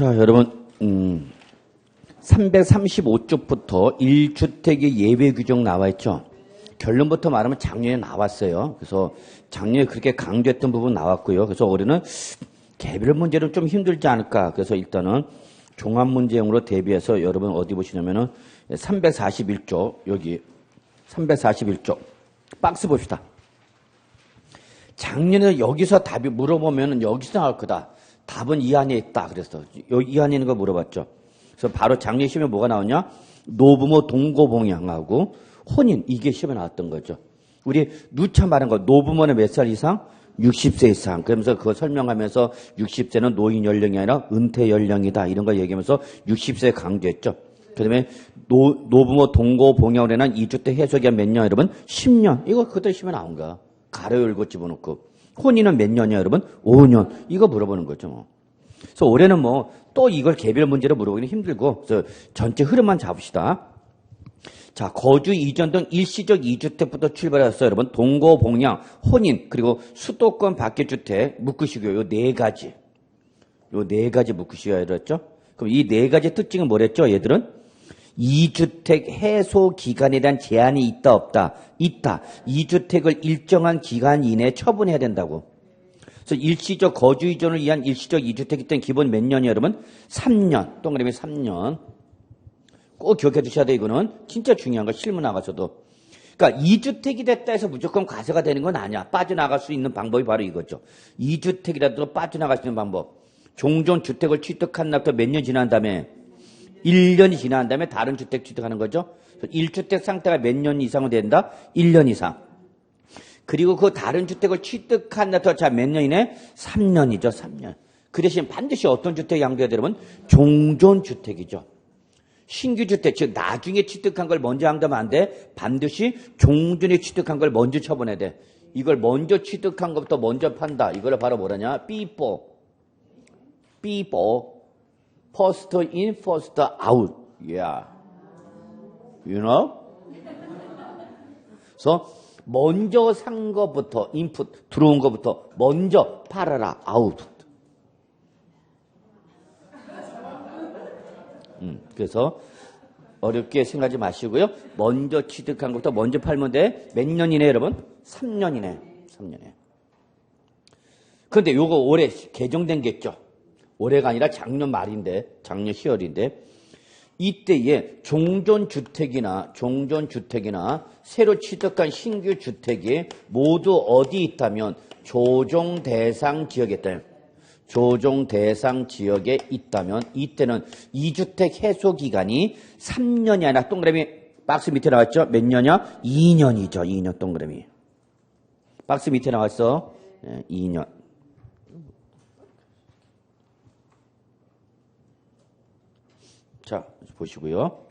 자, 여러분, 335쪽부터 1주택의 예외 규정 나와 있죠? 결론부터 말하면 작년에 나왔어요. 그래서 작년에 그렇게 강조했던 부분 나왔고요. 그래서 올해는 개별 문제는 좀 힘들지 않을까. 그래서 일단은 종합 문제형으로 대비해서 여러분 어디 보시냐면은 341쪽, 여기 341쪽. 박스 봅시다. 작년에 여기서 답이 물어보면은 여기서 나올 거다. 답은 이 안에 있다. 그래서 이 안에 있는 거 물어봤죠. 그래서 바로 작년 시험에 뭐가 나오냐? 노부모 동거봉양하고 혼인, 이게 시험에 나왔던 거죠. 우리 누차 말한 거, 노부모는 몇 살 이상? 60세 이상. 그러면서 그거 설명하면서 60세는 노인 연령이 아니라 은퇴 연령이다. 이런 거 얘기하면서 60세 강조했죠. 그 다음에 노부모 동거봉양으로 인한 2주택 해소기간 몇 년, 여러분? 10년. 이거 그때 시험에 나온 거야. 가로 열고 집어넣고. 혼인은 몇 년이야, 여러분? 5년. 이거 물어보는 거죠, 뭐. 그래서 올해는 뭐, 또 이걸 개별 문제로 물어보기는 힘들고, 그래서 전체 흐름만 잡읍시다. 자, 거주 이전 등 일시적 2주택부터 출발해서 여러분, 동거, 봉양, 혼인, 그리고 수도권 밖의 주택, 묶으시고요. 요 네 가지. 요 네 가지 묶으시어야 됐죠? 그럼 이 네 가지 특징은 뭐랬죠, 얘들은? 2주택 해소 기간에 대한 제한이 있다, 없다? 있다. 2주택을 일정한 기간 이내에 처분해야 된다고. 그래서 일시적 거주 이전을 위한 일시적 2주택이 때는 기본 몇 년이요, 여러분? 3년. 동그라미 3년. 꼭 기억해 두셔야 돼요, 이거는. 진짜 중요한 거, 실무 나가서도. 그러니까 2주택이 됐다 해서 무조건 과세가 되는 건 아니야. 빠져나갈 수 있는 방법이 바로 이거죠. 2주택이라도 빠져나갈 수 있는 방법. 종전 주택을 취득한 날부터 몇 년 지난 다음에 1년이 지난 다음에 다른 주택 취득하는 거죠. 1주택 상태가 몇 년 이상은 된다? 1년 이상. 그리고 그 다른 주택을 취득한 날부터 자 몇 년이네? 3년이죠. 3년. 그 대신 반드시 어떤 주택이 양도해야 되면 종전주택이죠. 신규 주택, 즉 나중에 취득한 걸 먼저 양도하면 안 돼. 반드시 종전에 취득한 걸 먼저 처분해야 돼. 이걸 먼저 취득한 것부터 먼저 판다. 이걸 바로 뭐라냐? before. First in, first out. Yeah. You know? 그래서 먼저 산 것부터, 인풋, 들어온 것부터 먼저 팔아라. out. 그래서 어렵게 생각하지 마시고요. 먼저 취득한 것부터 먼저 팔면 돼. 몇 년이네, 여러분? 3년이네. 3년에. 그런데 요거 올해 개정된 게 있죠. 올해가 아니라 작년 말인데, 작년 10월인데, 이때에 종전주택이나 새로 취득한 신규 주택이 모두 어디 있다면 조정대상 지역에 있다면, 조정대상 지역에 있다면 이때는 2주택 해소 기간이 3년이 아니라 동그라미 박스 밑에 나왔죠? 몇 년이야? 2년이죠. 2년 동그라미. 박스 밑에 나왔어. 2년. 자, 보시고요.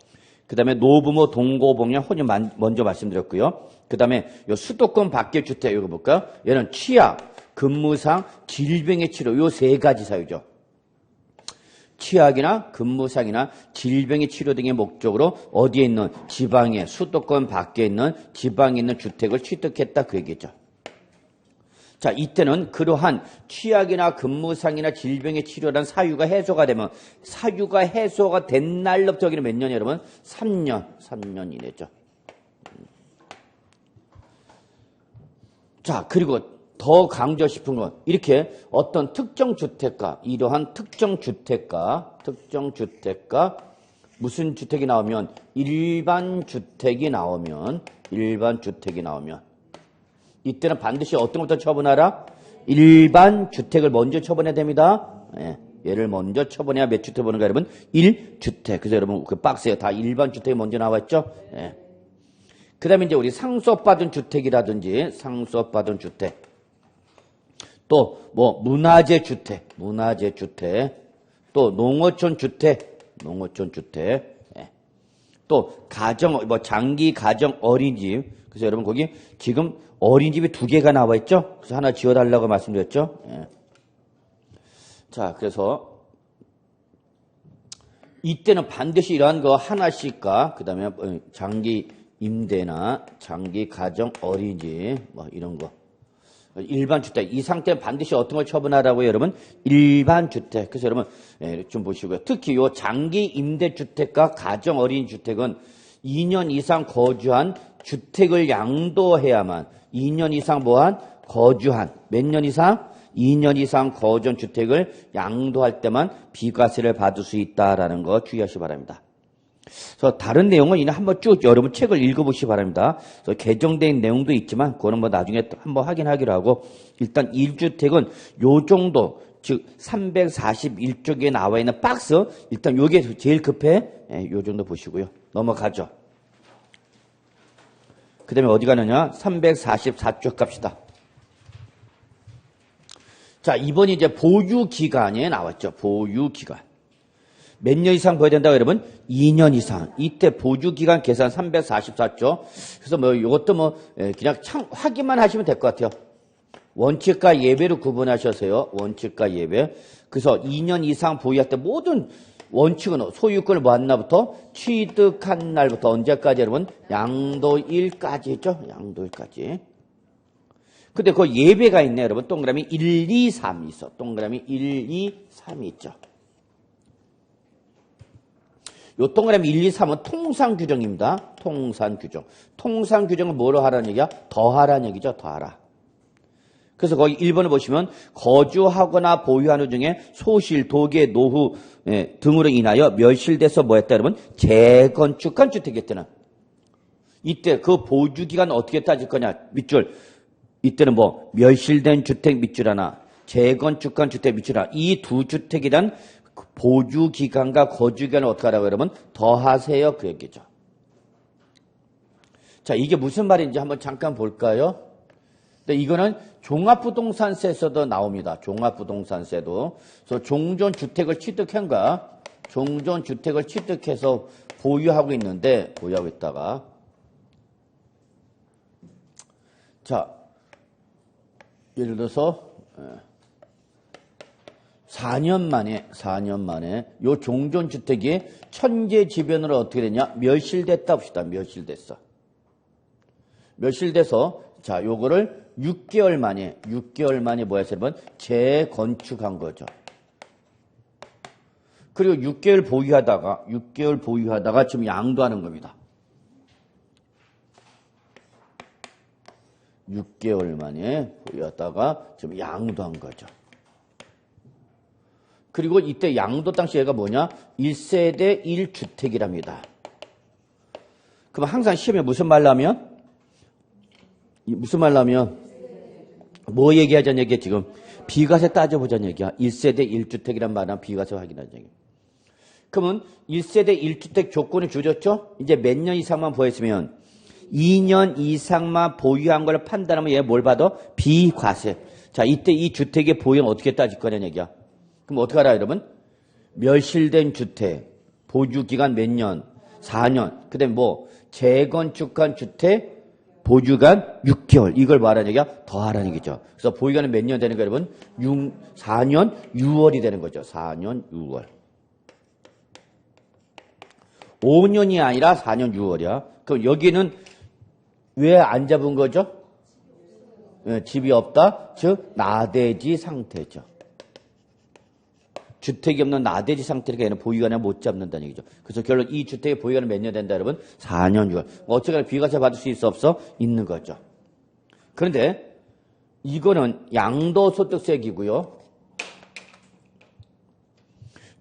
그 다음에 노부모 동거봉양 혼인 먼저 말씀드렸고요. 그 다음에 요 수도권 밖의 주택 이거 볼까요? 얘는 취약, 근무상, 질병의 치료 요 세 가지 사유죠. 취약이나 근무상이나 질병의 치료 등의 목적으로 어디에 있는 지방에 수도권 밖에 있는 지방에 있는 주택을 취득했다 그 얘기죠. 자, 이때는 그러한 취약이나 근무상이나 질병의 치료란 사유가 해소가 되면 사유가 해소가 된 날로부터 여기는 몇 년이에요, 여러분? 3년 이내죠. 자, 그리고 더 강조 싶은 건 이렇게 어떤 특정 주택가, 이러한 특정 주택가 무슨 주택이 나오면 일반 주택이 나오면 이때는 반드시 어떤 것부터 처분하라? 일반 주택을 먼저 처분해야 됩니다. 예, 얘를 먼저 처분해야 몇 주택 보는 거야, 여러분? 1주택. 그래서 여러분 그 박스에 다 일반 주택이 먼저 나왔죠? 예. 그 다음에 이제 우리 상속받은 주택이라든지 상속받은 주택. 또 뭐 문화재 주택. 또 농어촌 주택. 예. 또 가정, 뭐 장기 가정 어린이집. 그래서 여러분 거기 지금 어린이집이 2개가 나와 있죠? 그래서 하나 지어달라고 말씀드렸죠? 예. 자, 그래서 이때는 반드시 이러한 거 하나씩과 그 다음에 장기 임대나 장기 가정 어린이집 뭐 이런 거 일반 주택. 이 상태는 반드시 어떤 걸 처분하라고요, 여러분? 일반 주택. 그래서 여러분, 좀 보시고요. 특히 요 장기 임대주택과 가정 어린 주택은 2년 이상 거주한 주택을 양도해야만 2년 이상 뭐한? 거주한. 몇 년 이상? 2년 이상 거주한 주택을 양도할 때만 비과세를 받을 수 있다라는 거 주의하시기 바랍니다. 그래서 다른 내용은 이제 한번 쭉 여러분 책을 읽어보시기 바랍니다. 그래서 개정된 내용도 있지만 그거는 뭐 나중에 한번 확인하기로 하고 일단 1주택은 요 정도 즉 341쪽에 나와 있는 박스 일단 요게 제일 급해. 요 정도 보시고요. 넘어가죠. 그 다음에 어디 가느냐? 344쪽 갑시다. 자, 이번이 이제 보유기간에 나왔죠. 보유기간. 몇 년 이상 보여야 된다고 여러분? 2년 이상. 이때 보유기간 계산 344조. 그래서 뭐 이것도 뭐 그냥 확인만 하시면 될 것 같아요. 원칙과 예외로 구분하셔서요. 원칙과 예외. 그래서 2년 이상 보유할 때 모든 원칙은 소유권을 뭐 한 날부터 취득한 날부터 언제까지 여러분? 양도일까지 있죠. 양도일까지. 근데 그 예배가 있네 여러분. 동그라미 1, 2, 3이 있어. 동그라미 1, 2, 3이 있죠. 요 동그라미 1, 2, 3은 통상규정입니다. 통상규정. 통상규정은 뭐로 하라는 얘기야? 더하라는 얘기죠. 더하라. 그래서 거기 1번을 보시면 거주하거나 보유하는 중에 소실, 도계, 노후 등으로 인하여 멸실돼서 뭐 했다 여러분? 재건축한 주택이었다는. 이때 그 보유기간 어떻게 따질 거냐? 밑줄. 이때는 뭐 멸실된 주택 밑줄 하나, 재건축한 주택 밑줄 하나. 이 두 주택이란 보유기간과 거주기간을 어떻게 하라고 여러분? 더하세요. 그 얘기죠. 자, 이게 무슨 말인지 한번 잠깐 볼까요? 근데 이거는 종합부동산세에서도 나옵니다. 종합부동산세도. 그래서 종전주택을 취득한가? 종전주택을 취득해서 보유하고 있는데, 보유하고 있다가. 자, 예를 들어서, 4년 만에 요 종전주택이 천재지변으로 어떻게 되냐? 멸실됐다 봅시다. 멸실됐어. 멸실돼서 자, 요거를 6개월 만에 뭐 했어요, 여러분? 재건축한 거죠. 그리고 6개월 보유하다가 지금 양도하는 겁니다. 6개월 만에 보유하다가 지금 양도한 거죠. 그리고 이때 양도 당시 얘가 뭐냐? 1세대 1주택이랍니다. 그럼 항상 시험에 무슨 말로 하면 뭐 얘기하자는 얘기야 지금? 비과세 따져보자는 얘기야. 1세대 1주택이란 말은 비과세 확인하자는 얘기야. 그러면 1세대 1주택 조건을 주셨죠? 이제 몇 년 이상만 보였으면 2년 이상만 보유한 걸 판단하면 얘 뭘 받아? 비과세. 자, 이때 이 주택의 보유는 어떻게 따질 거냐는 얘기야. 그럼 어떻게 알아요, 여러분? 멸실된 주택, 보유기간 몇 년? 4년. 그 다음에 뭐, 재건축한 주택, 보유기간 6개월. 이걸 말하는 얘기야? 더하라는 얘기죠. 그래서 보유기간은 몇 년 되는 거예요, 여러분? 4년 6월이 되는 거죠. 4년 6월. 5년이 아니라 4년 6월이야. 그럼 여기는 왜 안 잡은 거죠? 집이 없다? 즉, 나대지 상태죠. 주택이 없는 나대지 상태니까 얘는 보유기간에 못 잡는다는 얘기죠. 그래서 결론 이 주택의 보유기간은 몇 년 된다 여러분? 4년 6월. 어쨌거나 비과세 받을 수 있어 없어? 있는 거죠. 그런데 이거는 양도소득세이고요.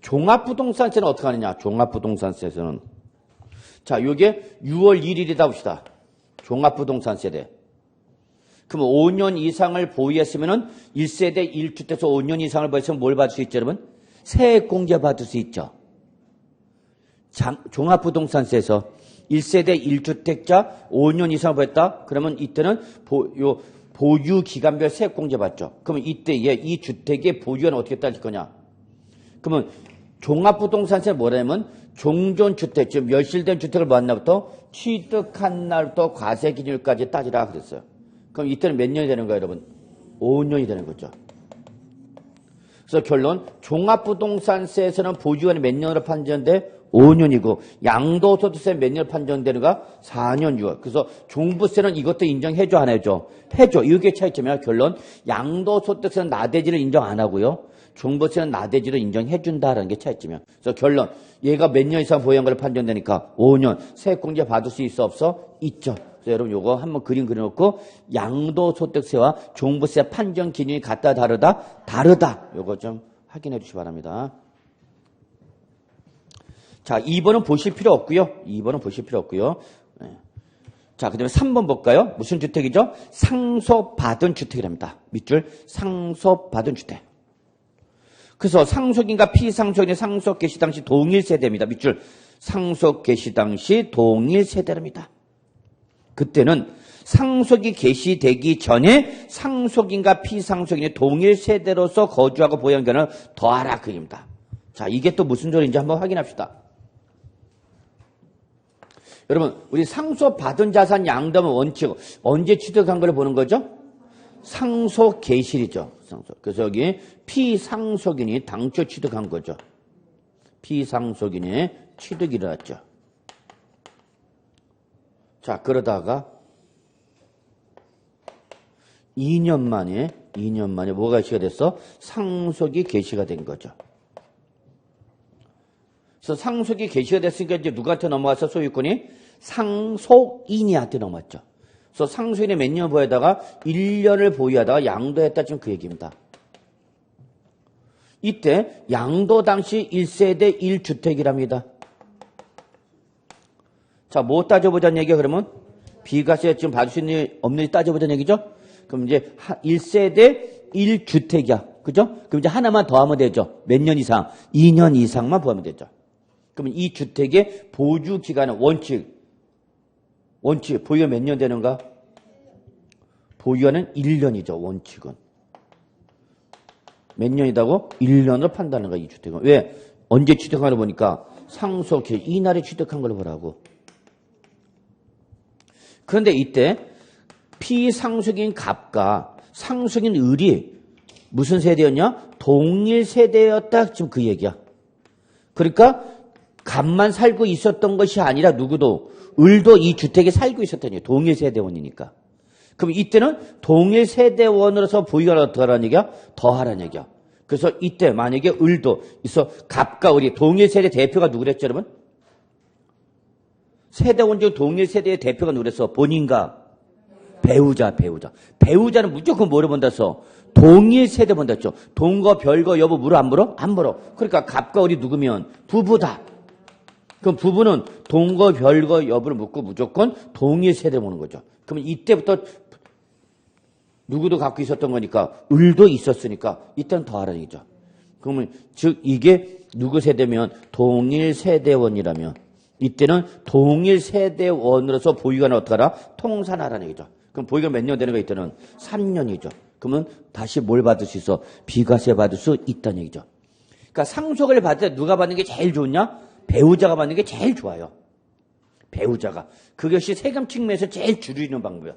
종합부동산세는 어떻게 하느냐? 종합부동산세에서는 자, 요게 6월 1일이다 봅시다. 종합부동산세대. 그럼 5년 이상을 보유했으면은 1세대 1주택에서 5년 이상을 보유했으면 뭘 받을 수 있죠, 여러분? 세액공제 받을 수 있죠. 종합부동산세에서 1세대 1주택자 5년 이상을 보유했다? 그러면 이때는 보유기간별 세액공제 받죠. 그러면 이때 이 주택의 보유는 어떻게 따질 거냐? 그러면 종합부동산세는 뭐냐면 종전주택, 즉 멸실된 주택을 만나부터 취득한 날부터 과세 기준일까지 따지라 그랬어요. 그럼 이때는 몇 년이 되는 거예요, 여러분? 5년이 되는 거죠. 그래서 결론, 종합부동산세에서는 보유기간이 몇 년으로 판정돼? 5년이고 양도소득세 몇 년 판정되는가? 4년 6월. 그래서 종부세는 이것도 인정해줘 안 해줘? 해줘. 이게 차이점이야. 결론 양도소득세는 나대지를 인정 안 하고요. 종부세는 나대지를 인정해준다라는 게 차이점이야. 그래서 결론 얘가 몇 년 이상 보유한 걸 판정되니까 5년 세액공제 받을 수 있어 없어? 있죠. 그래서 여러분 요거 한번 그림 그려놓고 양도소득세와 종부세 판정 기준이 같다 다르다? 다르다. 요거 좀 확인해 주시기 바랍니다. 자, 2번은 보실 필요 없고요. 2번은 보실 필요 없고요. 네. 자, 그 다음에 3번 볼까요? 무슨 주택이죠? 상속받은 주택이랍니다. 밑줄 상속받은 주택. 그래서 상속인과 피상속인의 상속 개시 당시 동일 세대입니다. 밑줄 상속 개시 당시 동일 세대랍니다. 그때는 상속이 개시되기 전에 상속인과 피상속인의 동일 세대로서 거주하고 보유한 경우는 더하라 그 얘기입니다. 자, 이게 또 무슨 소리인지 한번 확인합시다. 여러분, 우리 상속받은 자산 양도하면 원칙, 언제 취득한 걸 보는 거죠? 상속 개시이죠. 상속. 그래서 여기 피상속인이 당초 취득한 거죠. 피상속인의 취득이 일어났죠. 자, 그러다가 2년 만에 뭐가 개시가 됐어? 상속이 개시가 된 거죠. 그래서 상속이 개시가 됐으니까 이제 누구한테 넘어가서 소유권이 상속인이한테 넘어갔죠. 그래서 상속인이 몇 년 보유하다가 1년을 보유하다가 양도했다 지금 그 얘기입니다. 이때 양도 당시 1세대 1주택이랍니다. 자, 뭐 따져보자는 얘기야 그러면? 비과세 지금 받을 수 있는 없는지 따져보자는 얘기죠? 그럼 이제 1세대 1주택이야. 그죠? 그럼 이제 하나만 더 하면 되죠. 몇 년 이상? 2년 이상만 보하면 되죠. 그러면 이 주택의 보유 기간은 원칙 보유가 몇 년 되는가? 보유하는 1년이죠. 원칙은. 몇 년이다고? 1년을 판다는 거야. 이 주택은. 왜? 언제 취득한 걸 보니까 상속 이날에 취득한 걸 보라고. 그런데 이때 피상속인 갑과 상속인 을이 무슨 세대였냐? 동일 세대였다. 지금 그 얘기야. 그러니까 갑만 살고 있었던 것이 아니라 누구도 을도 이 주택에 살고 있었던 얘기야. 동일 세대원이니까. 그럼 이때는 동일 세대원으로서 보유가 어떡하라는 얘기야? 더하라는 얘기야. 그래서 이때 만약에 을도 있어 갑과 을이 동일 세대 대표가 누구랬죠, 여러분? 세대원 중 동일 세대의 대표가 누구랬어? 본인과 배우자. 배우자는 무조건 뭐를 본다서? 동일 세대 본다죠. 동거, 별거, 여부 물어 안 물어? 안 물어. 그러니까 갑과 을이 누구면 부부다. 그럼 부부는 동거, 별거, 여부를 묻고 무조건 동일 세대 보는 거죠. 그러면 이때부터 누구도 갖고 있었던 거니까 을도 있었으니까 이때는 더하라는 얘기죠. 그러면 즉 이게 누구 세대면 동일 세대원이라면 이때는 동일 세대원으로서 보유관을 어떻게 하라? 통산하라는 얘기죠. 그럼 보유관 몇 년 되는 거 이때는 3년이죠. 그러면 다시 뭘 받을 수 있어? 비과세 받을 수 있다는 얘기죠. 그러니까 상속을 받을 때 누가 받는 게 제일 좋냐? 배우자가 받는 게 제일 좋아요. 배우자가. 그것이 세금 측면에서 제일 줄이는 방법이에요.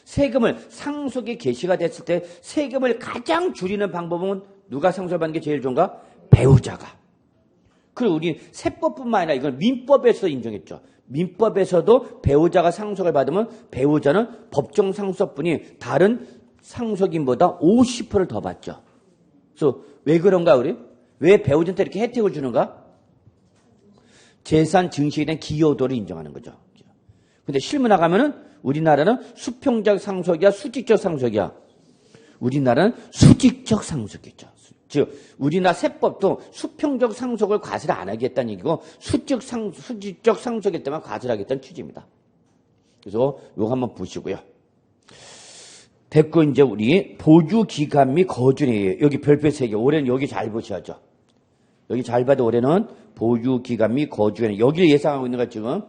세금을 상속이 개시가 됐을 때 세금을 가장 줄이는 방법은 누가 상속을 받는 게 제일 좋은가? 배우자가. 그리고 우리 세법뿐만 아니라 이건 민법에서 인정했죠. 민법에서도 배우자가 상속을 받으면 배우자는 법정 상속분이 다른 상속인보다 50%를 더 받죠. 그래서 왜 그런가 우리? 왜 배우자한테 이렇게 혜택을 주는가? 재산 증식에 대한 기여도를 인정하는 거죠. 근데 실무 나가면은 우리나라는 수평적 상속이야, 수직적 상속이야. 우리나라는 수직적 상속이죠. 즉, 우리나라 세법도 수평적 상속을 과세를 안 하겠다는 얘기고 수직적 상속일 때만 과세를 하겠다는 취지입니다. 그래서 이거 한번 보시고요. 됐고 이제 우리 보유 기간 및 거주年여기 별표 3개. 올해는 여기 잘 보셔야죠. 여기 잘 봐도 올해는 보유 기간 및 거주년 여기를 예상하고 있는 거 지금.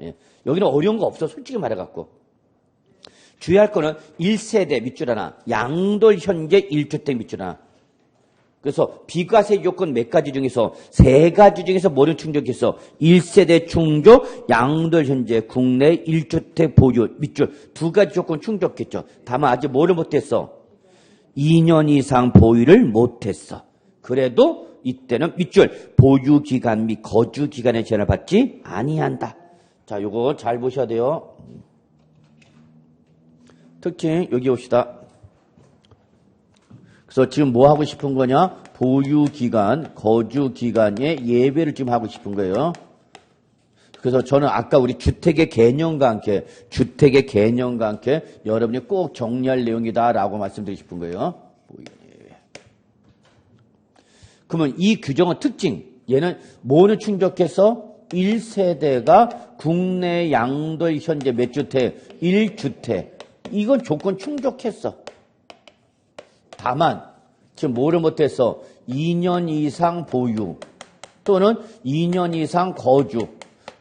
예. 여기는 어려운 거 없어. 솔직히 말해갖고. 주의할 거는 1세대 밑줄 하나, 양돌 현재 1주택 밑줄 하나. 그래서 비과세 요건 몇 가지 중에서 3가지 중에서 뭐를 충족했어? 1세대 충족, 양돌 현재 국내 1주택 보유 밑줄 2가지 조건 충족했죠. 다만 아직 뭐를 못했어? 2년 이상 보유를 못했어. 그래도 이때는 밑줄 보유 기간 및 거주 기간의 제한을 받지 아니한다. 자, 요거 잘 보셔야 돼요. 특징 여기 옵시다. 그래서 지금 뭐 하고 싶은 거냐? 보유 기간, 거주 기간의 예외를 지금 하고 싶은 거예요. 그래서 저는 아까 우리 주택의 개념과 함께 여러분이 꼭 정리할 내용이다라고 말씀드리고 싶은 거예요. 그러면 이 규정은 특징, 얘는 뭐는 충족해서 1세대가 국내 양도일 현재 몇 주택? 1주택. 이건 조건 충족했어. 다만 지금 뭐를 못했어? 2년 이상 보유 또는 2년 이상 거주.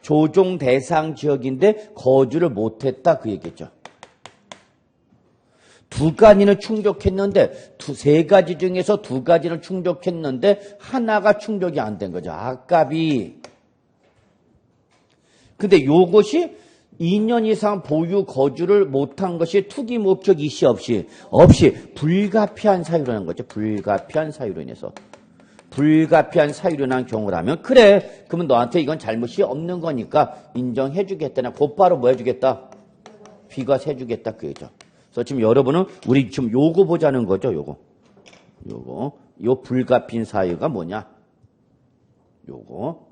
조정 대상 지역인데 거주를 못했다 그 얘기죠. 두 가지는 충족했는데 세 가지 중에서 두 가지는 충족했는데 하나가 충족이 안 된 거죠. 아깝이. 근데 요것이 2년 이상 보유 거주를 못한 것이 투기 목적 이시 없이 불가피한 사유로 한 거죠. 불가피한 사유로 인해서. 불가피한 사유로 난 경우라면 그래. 그러면 너한테 이건 잘못이 없는 거니까 인정해 주겠다나 곧바로 뭐 해주겠다? 비과세 해주겠다 그 얘기죠. 그래서 지금 여러분은 우리 지금 요거 보자는 거죠. 요거. 요 불가피한 사유가 뭐냐? 요거.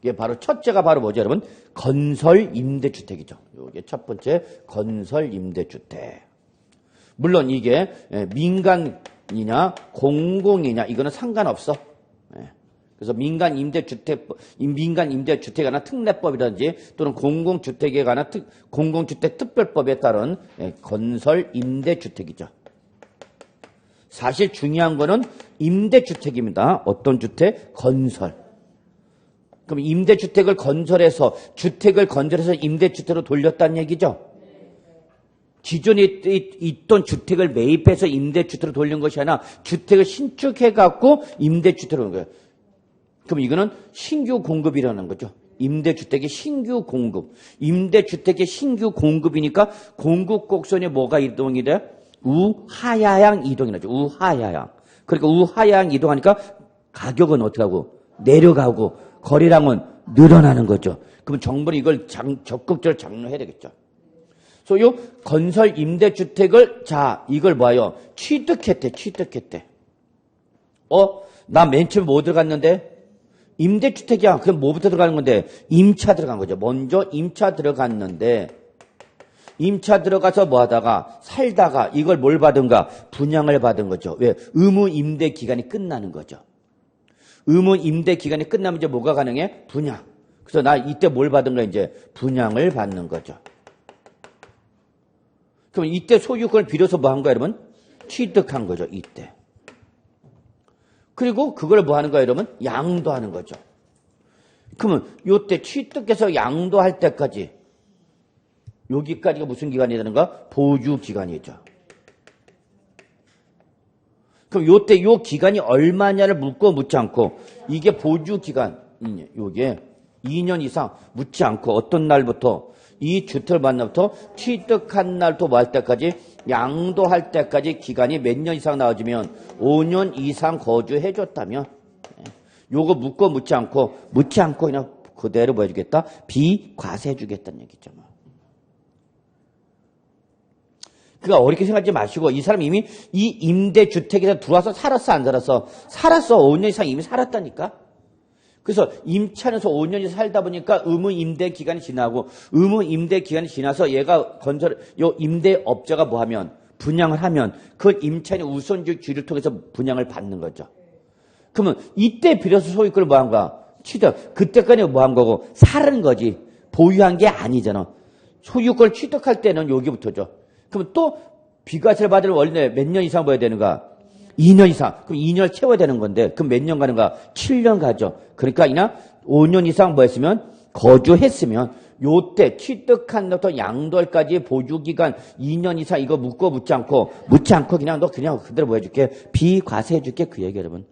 이게 바로 첫째가 바로 뭐죠, 여러분? 건설 임대주택이죠. 요게 첫 번째 건설 임대주택. 물론 이게 민간이냐 공공이냐 이거는 상관없어. 그래서 민간 임대주택에 관한 특례법이라든지 또는 공공주택에 관한 공공주택 특별법에 따른 건설 임대주택이죠. 사실 중요한 거는 임대주택입니다. 어떤 주택? 건설. 그럼 임대주택을 건설해서 임대주택으로 돌렸다는 얘기죠. 기존에 있던 주택을 매입해서 임대주택으로 돌린 것이 아니라 주택을 신축해갖고 임대주택으로 온 거예요. 그럼 이거는 신규 공급이라는 거죠. 임대주택의 신규 공급. 임대주택의 신규 공급이니까 공급 곡선에 뭐가 이동이 돼? 우하향 이동이 나죠. 우하향. 그러니까 우하향 이동하니까 가격은 어떻게 하고? 내려가고 거래량은 늘어나는 거죠. 그럼 정부는 이걸 적극적으로 장려해야 되겠죠. 그래서 요 건설 임대주택을 이걸 뭐예요? 취득했대. 나 맨 처음에 뭐 들어갔는데? 임대주택이야. 그럼 뭐부터 들어가는 건데? 임차 들어간 거죠. 먼저 임차 들어갔는데 임차 들어가서 뭐 하다가 살다가 이걸 뭘 받은가? 분양을 받은 거죠. 왜? 의무 임대 기간이 끝나는 거죠. 의무 임대 기간이 끝나면 이제 뭐가 가능해? 분양. 그래서 나 이때 뭘 받은 거야? 이제 분양을 받는 거죠. 그럼 이때 소유권을 빌려서 뭐 한 거야, 여러분? 취득한 거죠, 이때. 그리고 그걸 뭐 하는 거야, 여러분? 양도하는 거죠. 그러면 이때 취득해서 양도할 때까지 여기까지가 무슨 기간이 되는가? 보유 기간이죠. 그럼 요때 요 기간이 얼마냐를 묻지 않고 이게 보유 기간, 요게 2년 이상 묻지 않고 어떤 날부터 이 주택을 받는 날부터 취득한 날부터 뭐 할 때까지 양도할 때까지 기간이 몇 년 이상 나와주면 5년 이상 거주해줬다면 요거 묻지 않고 그냥 그대로 뭐 해주겠다? 비과세해주겠다는 얘기죠. 그러니까 어렵게 생각하지 마시고 이 사람 이미 이 임대주택에서 들어와서 살았어 안 살았어? 살았어. 5년 이상 이미 살았다니까. 그래서 임차에서 5년 이상 살다 보니까 의무 임대 기간이 지나고 의무 임대 기간이 지나서 얘가 요 임대업자가 뭐 하면 분양을 하면 그 임차인의 우선주의를 통해서 분양을 받는 거죠. 그러면 이때 비로소 소유권을 뭐 한 거야? 취득. 그때까지 뭐 한 거고 사는 거지. 보유한 게 아니잖아. 소유권을 취득할 때는 여기부터죠. 그럼 또 비과세를 받을 원래 몇 년 이상 봐야 되는가? 2년 이상. 그럼 2년을 채워야 되는 건데 그럼 몇 년 가는가? 7년 가죠. 그러니까 이나 5년 이상 뭐 했으면 거주했으면 요때 취득한 것부터 양도할까지 보유기간 2년 이상 이거 묻지 않고 그냥 너 그냥 그대로 뭐 해줄게? 비과세 해줄게 그 얘기 여러분.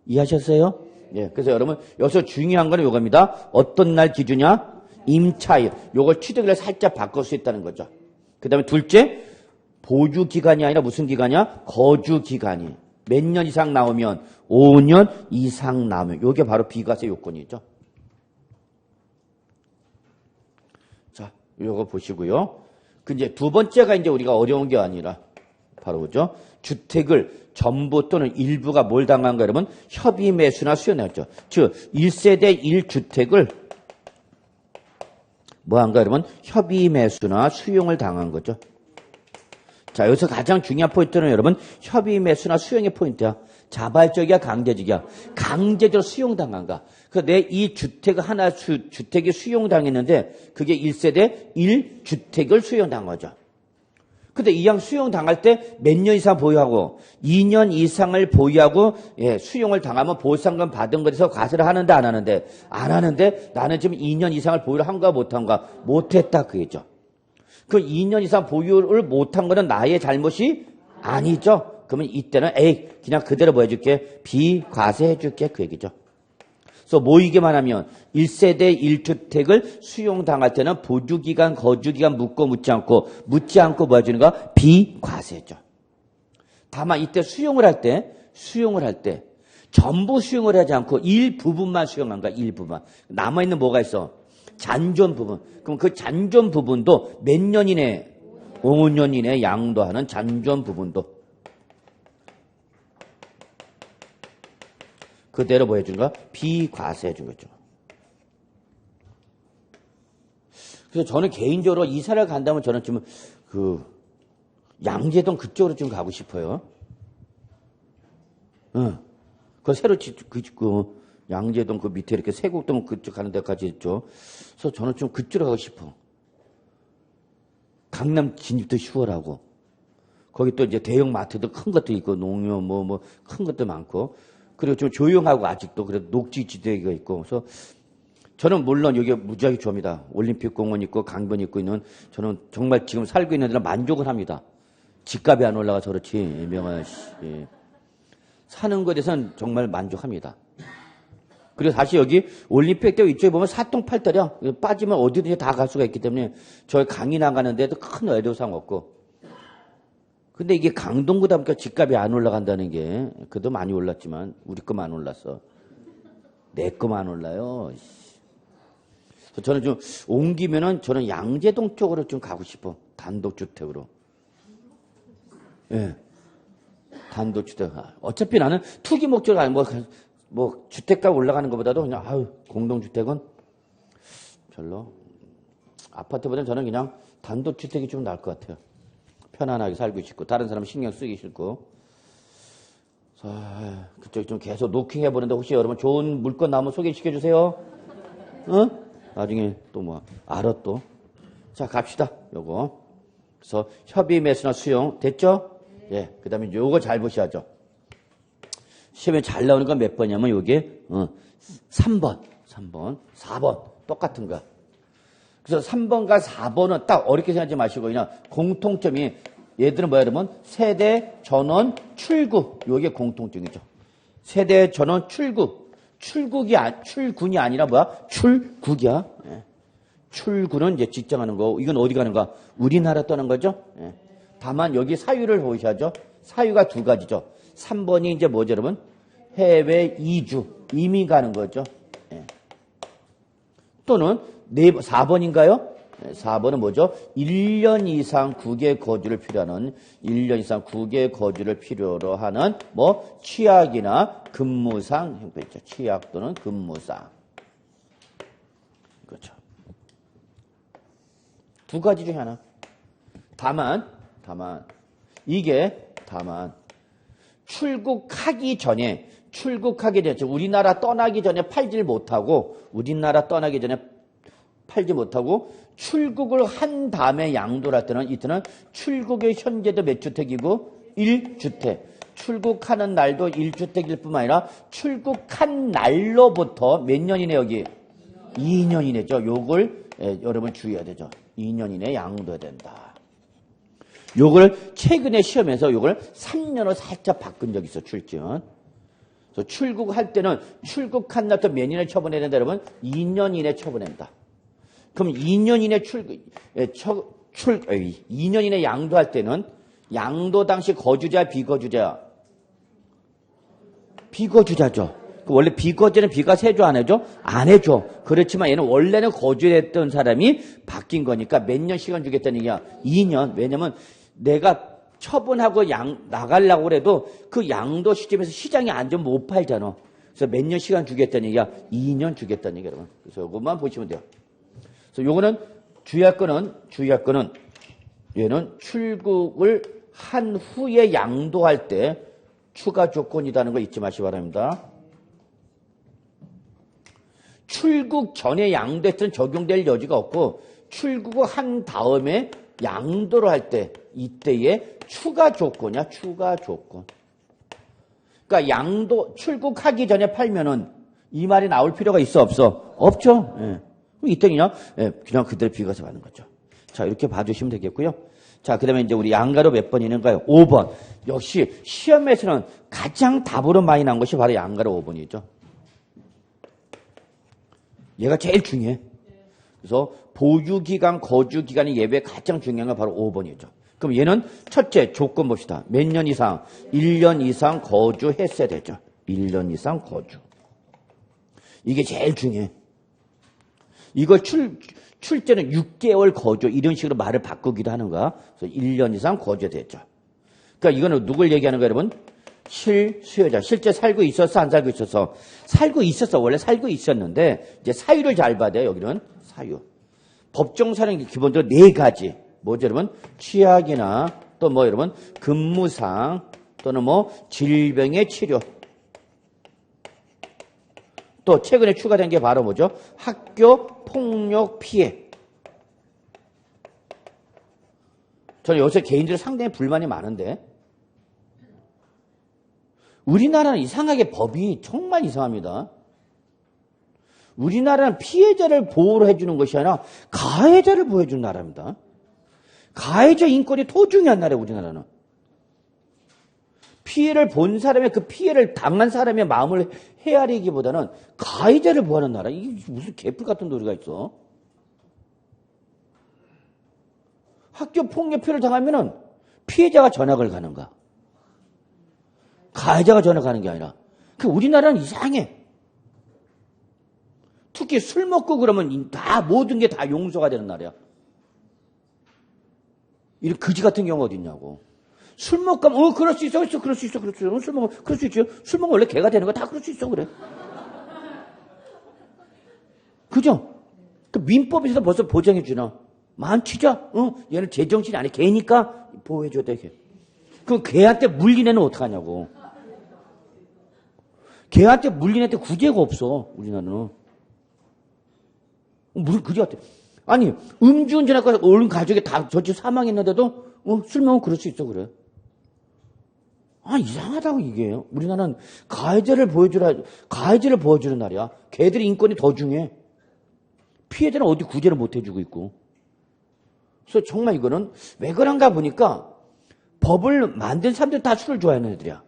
이해하셨어요? 예. 그래서 여러분 여기서 중요한 거는 요겁니다. 어떤 날 기준이야? 임차일. 요걸 취득을 살짝 바꿀 수 있다는 거죠. 그 다음에 둘째, 보유기간이 아니라 무슨 기간이야? 거주기간이. 몇 년 이상 나오면 5년 이상 나오면 요게 바로 비과세 요건이죠. 자, 요거 보시고요. 그 이제 두 번째가 이제 우리가 어려운 게 아니라 바로 그죠? 주택을 전부 또는 일부가 뭘 당한가 여러분? 협의 매수나 수용했죠. 즉 1세대 1주택을 뭐한가 여러분? 협의 매수나 수용을 당한 거죠. 자, 여기서 가장 중요한 포인트는 여러분 협의 매수나 수용의 포인트야. 자발적이야, 강제적이야. 강제적으로 수용당한가. 그래서 내 이 주택 하나 주택이 수용당했는데 그게 1세대 1주택을 수용당한 거죠. 근데 이 양 수용당할 때 몇 년 이상 보유하고 2년 이상을 보유하고 수용을 당하면 보상금 받은 것에서 과세를 하는데 안 하는데? 안 하는데 나는 지금 2년 이상을 보유를 한가 못한가? 못했다 그 얘기죠. 그 2년 이상 보유를 못한 거는 나의 잘못이 아니죠. 그러면 이때는 그냥 그대로 뭐 해줄게? 비과세 해줄게 그 얘기죠. 그래서 모이기만 하면 1세대 1주택을 수용당할 때는 보유기간, 거주기간 묻고 묻지 않고 뭐 해주는가? 비과세죠. 다만 이때 수용을 할 때 전부 수용을 하지 않고 일부분만 수용한 거야. 일부분. 남아있는 뭐가 있어? 잔존 부분. 그럼 그 잔존 부분도 몇 년 이내? 5년 이내 양도하는 잔존 부분도 그대로 뭐 해준 거야? 비과세 해준 거죠. 그래서 저는 개인적으로 이사를 간다면 저는 지금 양재동 그쪽으로 좀 가고 싶어요. 그 새로 짓고 양재동 그 밑에 이렇게 세곡동 그쪽 가는 데까지 있죠. 그래서 저는 좀 그쪽으로 가고 싶어. 강남 진입도 수월하고 거기 또 이제 대형 마트도 큰 것도 있고 농협 큰 것도 많고 그리고 좀 조용하고 아직도 그래도 녹지지대가 있고 그래서 저는 물론 여기 무지하게 좋아합니다. 올림픽공원 있고 강변 있고 있는 저는 정말 지금 살고 있는 데는 만족을 합니다. 집값이 안 올라가서 그렇지 명한 사는 것에선 정말 만족합니다. 그리고 다시 여기 올림픽 때 이쪽에 보면 사통팔달이야. 빠지면 어디든지 다 갈 수가 있기 때문에 저 강이 나가는 데도 큰 애도상 없고 근데 이게 강동구다 보니까 집값이 안 올라간다는 게 그도 많이 올랐지만 우리 거만 올랐어. 내 거만 올라요. 그래서 저는 좀 옮기면은 저는 양재동 쪽으로 좀 가고 싶어. 단독주택으로. 예. 단독주택. 어차피 나는 투기 목적으로 아니 뭐 주택가 올라가는 것보다도 그냥 공동주택은 별로. 아파트보다는 저는 그냥 단독주택이 좀 나을 것 같아요. 편안하게 살고 싶고 다른 사람 신경 쓰기 싫고. 자, 그쪽 좀 계속 노킹 해보는데 혹시 여러분 좋은 물건 나오면 소개시켜 주세요. 나중에 또 뭐 알아 또. 자, 갑시다. 요거. 그래서 협의 매수나 수용 됐죠? 예. 그다음에 요거 잘 보셔야죠. 시험에 잘 나오는 건 몇 번이냐면 요게 3번, 4번 똑같은 거. 그래서 3번과 4번은 딱 어렵게 생각하지 마시고 그냥 공통점이 얘들은 뭐야 그러면 세대 전원 출구 요게 공통점이죠. 세대 전원 출구 출군이 아니라 뭐야 출국이야. 예. 출구는 이제 직장하는 거. 이건 어디 가는가? 우리나라 떠난 거죠. 예. 다만 여기 사유를 보셔야죠. 사유가 두 가지죠. 3번이 이제 뭐죠 여러분? 해외 이주 이민 가는 거죠. 예. 또는 4번인가요? 4번은 뭐죠? 1년 이상 국외 거주를 필요하는 1년 이상 국외 거주를 필요로 하는 뭐 취약이나 근무상 형편이죠. 취약 또는 근무상. 그렇죠. 두 가지 중에 하나. 다만 출국하기 전에 우리나라 떠나기 전에 팔지 못하고 출국을 한 다음에 양도를 할 때는 이때는 출국의 현재도 몇 주택이고 1주택. 출국하는 날도 1주택일 뿐만 아니라 출국한 날로부터 몇 년 이내 여기 2년 이내죠. 요걸 여러분 주의해야 되죠. 2년 이내 양도해야 된다. 요걸 최근에 시험에서 요걸 3년으로 살짝 바꾼 적이 있어. 출전. 그래서 출국할 때는 출국한 날부터 몇 년에 처분해야 된다 여러분? 2년 이내 처분한다. 그럼 2년 이내 2년 이내 양도할 때는 양도 당시 거주자 비거주자 비거주자죠. 원래 비거주는 비과세 해줘 안 해줘? 안 해줘. 그렇지만 얘는 원래는 거주했던 사람이 바뀐 거니까 몇 년 시간 주겠다는 얘기야. 2년. 왜냐면 내가 처분하고 나가려고 그래도 그 양도 시점에서 시장이 안 좋으면 못 팔잖아. 그래서 몇 년 시간 주겠다는 얘기야. 2년 주겠다는 얘기야, 여러분. 그래서 이것만 보시면 돼요. 그래서 요거는 주의할 거는 얘는 출국을 한 후에 양도할 때 추가 조건이라는 거 잊지 마시기 바랍니다. 출국 전에 양도했던 적용될 여지가 없고 출국을 한 다음에 양도를 할 때 이때의 추가 조건이야. 추가 조건. 그러니까 양도 출국하기 전에 팔면은 이 말이 나올 필요가 있어 없어? 없죠. 예. 이때 그냥 그대로 비과세 받는 거죠. 자, 이렇게 봐주시면 되겠고요. 자, 그 다음에 이제 우리 양가로 몇 번 있는가요? 5번. 역시 시험에서는 가장 답으로 많이 나온 것이 바로 양가로 5번이죠. 얘가 제일 중요해. 그래서 보유기간, 거주기간이 예외 가장 중요한 건 바로 5번이죠. 그럼 얘는 첫째 조건 봅시다. 몇 년 이상? 1년 이상 거주했어야 되죠. 1년 이상 거주. 이게 제일 중요해. 이걸 출제는 6개월 거주 이런 식으로 말을 바꾸기도 하는 거야. 그래서 1년 이상 거주됐죠. 그러니까 이거는 누굴 얘기하는 거야, 여러분? 실수요자. 실제 살고 있었어, 안 살고 있었어? 살고 있었어. 원래 살고 있었는데 이제 사유를 잘 봐야 돼요. 여기는 사유. 법정사는 기본적으로 4가지. 뭐죠, 여러분? 취약이나 또 뭐 여러분 근무상 또는 뭐 질병의 치료. 또 최근에 추가된 게 바로 뭐죠? 학교 폭력 피해. 저는 요새 개인들이 상당히 불만이 많은데 우리나라는 이상하게 법이 정말 이상합니다. 우리나라는 피해자를 보호를 해주는 것이 아니라 가해자를 보호해주는 나라입니다. 가해자 인권이 더 중요한 나라예요, 우리나라는. 피해를 본 사람의 그 피해를 당한 사람의 마음을 헤아리기보다는 가해자를 보호하는 나라. 이게 무슨 개뿔 같은 노래가 있어. 학교 폭력 피해를 당하면은 피해자가 전학을 가는가. 가해자가 전학가는 게 아니라. 그 우리나라는 이상해. 특히 술 먹고 그러면 다 모든 게 다 용서가 되는 나라야. 이런 거지 같은 경우 어디 있냐고. 술 먹고 가면 그럴 수 있어. 그럴 수 있어. 술 먹으면 그럴 수 있죠. 술 먹으면 원래 개가 되는 거 다 그럴 수 있어. 그래. 그죠? 그 민법에서 벌써 보장해 주나. 만취자. 얘는 제정신이 아니야. 개니까 보호해줘야 돼. 그럼 개한테 물린 애는 어떡하냐고. 개한테 물린 애한테 구제가 없어. 우리나라는. 무슨 그지 같아. 아니 음주운전하고 어른 가족이 다 저지 사망했는데도 술 먹으면 그럴 수 있어. 그래. 아, 이상하다고 이게. 우리나라는 가해자를 보여주는 나라야. 걔들의 인권이 더 중요해. 피해자는 어디 구제를 못 해주고 있고. 그래서 정말 이거는 왜 그런가 보니까 법을 만든 사람들 다 술을 좋아하는 애들이야.